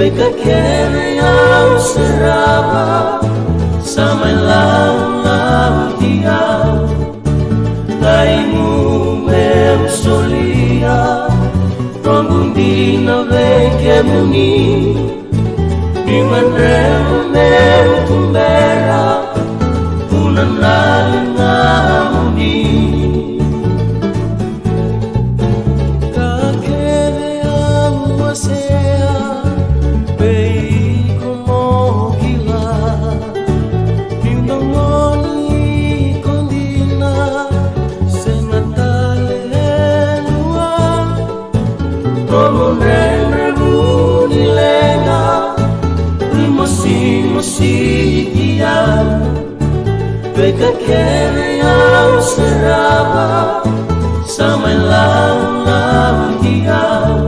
Pagkakere ang sarapa sa may lang diyaw Kay mo meu solia Rongong di na vecchia muni Di mandremo meu tumbera Unan laling amuni Kakere ang masaya Bei como gila Indongoni kondina Senatale enua Como renrebuni lenga Rimosimosi diam Pagkakere ang sarapa Sa may lang diyaw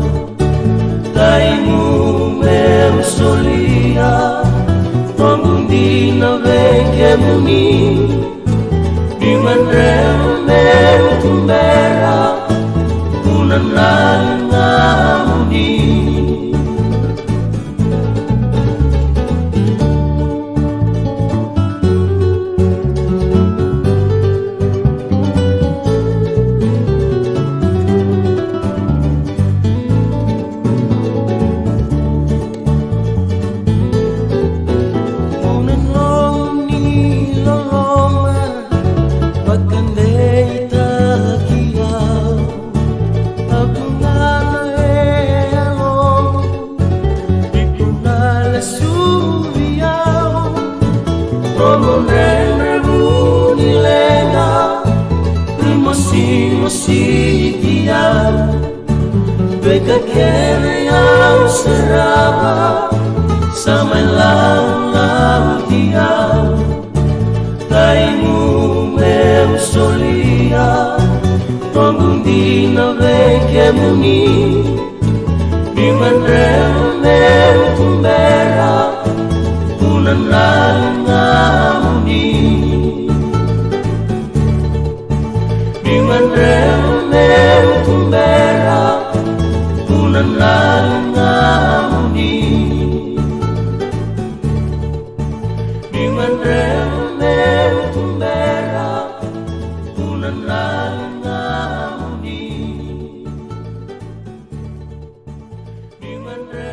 Kay mo meu solia Rongong di na vecchia muni Di mandremo meu tumbera Unan laling amuni Como renrebuni lenga Rimosimosi diam Pagkakere ang sarapa Sa may lang diyaw Kay mo meu solia Rongong di na vecchia muni Di mandremo meu tumbera Unan laling amuni Di mandremo meu tumbera Unan laling amuni Di mandremo meu tumbera Unan laling amuni Di mandremo